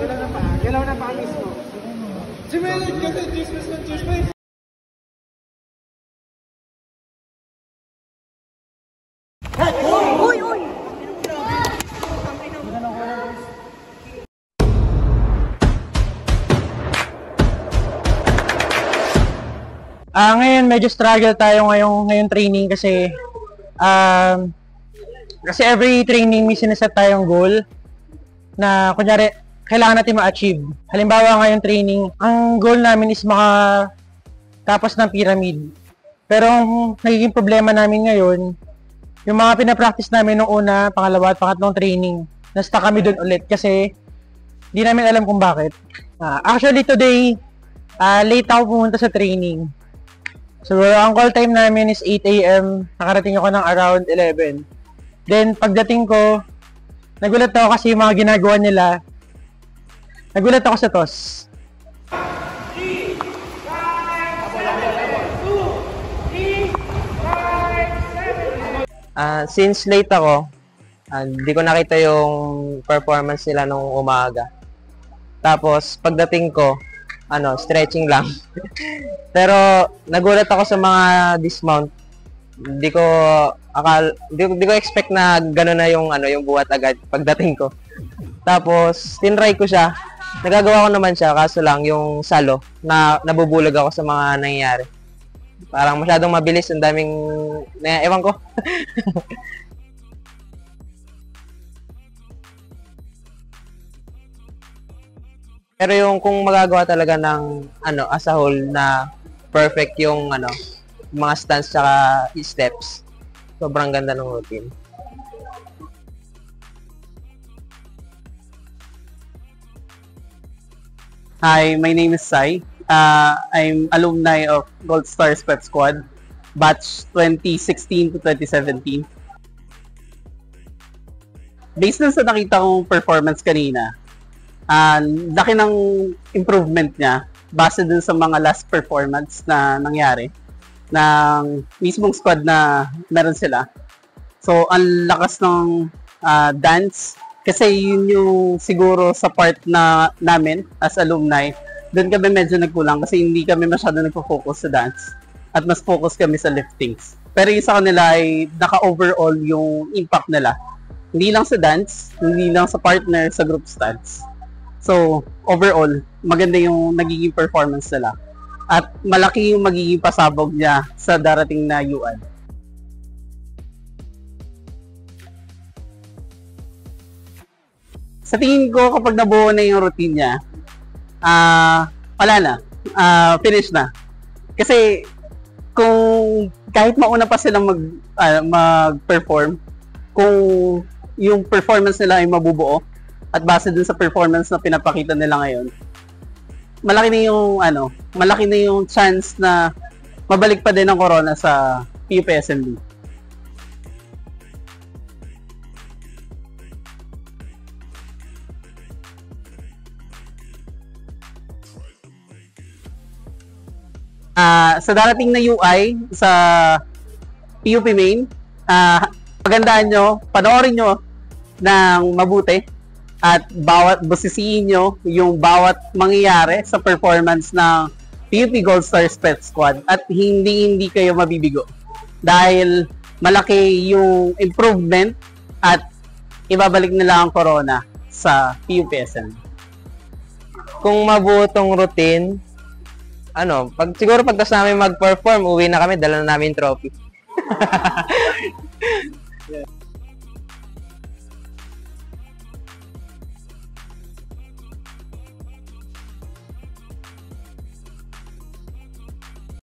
Galaw na pa mismo. Jumelit kasi chismis ng chismis. Uy, uy! Ngayon medyo struggle tayo ngayong training kasi every training may sinaset tayong goal na kunyari kailangan natin ma-achieve. Halimbawa ngayong training, ang goal namin is makatapos ng pyramid. Pero ang nagiging problema namin ngayon, yung mga pinapractice namin nung una, pangalawa at pangatlong training, na-stuck kami dun ulit kasi di namin alam kung bakit. Actually today, late ako pumunta sa training. So, ang call time namin is 8 AM. Nakarating ako ng around 11. Then, pagdating ko, nagulat ako kasi yung mga ginagawa nila. Nagulat ako sa toss. Since late ako, hindi ko nakita yung performance nila nung umaga. Tapos, pagdating ko, stretching lang. Pero nagulat ako sa mga dismount. Hindi ko expect na gano'n na yung buhat agad pagdating ko. Tapos tinry ko siya. Nagagawa ko naman siya kaso lang yung salo na nabubulag ako sa mga nangyayari. Parang masyadong mabilis, ang daming ewan ko. Pero yung kung magagawa talaga ng as a whole na perfect yung mga stance tsaka steps, sobrang ganda ng routine. Hi, my name is Sai. I'm alumni of Gold Star Spet Squad, batch 2016 to 2017. Based na sa nakita kong performance kanina, laki ng improvement niya base dun sa mga last performance na nangyari ng mismong squad na meron sila. So, ang lakas ng dance kasi yun yung siguro sa part na namin as alumni, doon kami medyo nagkulang kasi hindi kami masyado nagpo-focus sa dance at mas focus kami sa liftings. Pero yung sa kanila ay naka-overall yung impact nila. Hindi lang sa dance, hindi lang sa partner, sa group stance. So, overall, maganda yung nagiging performance nila. At malaki yung magiging pasabog niya sa darating na UAD. Sa tingin ko, kapag nabuo na yung routine niya, wala na. Finish na. Kasi, kung kahit mauna pa silang mag-perform, kung yung performance nila ay mabubuo, at base dun sa performance na pinapakita nila ngayon, malaki na yung chance na mabalik pa din ang corona sa PUP SMB. Sa darating na UI sa PUP Main, pagandaan nyo, panoorin nyo ng mabuti at busisiin nyo yung bawat mangyayari sa performance ng PUP Gold Star Spet Squad at hindi kayo mabibigo dahil malaki yung improvement at ibabalik nila ang corona sa PUP SMB. Kung mabuo tong routine, siguro pagtas namin mag-perform, uwi na kami, dala na namin trophy. Yeah.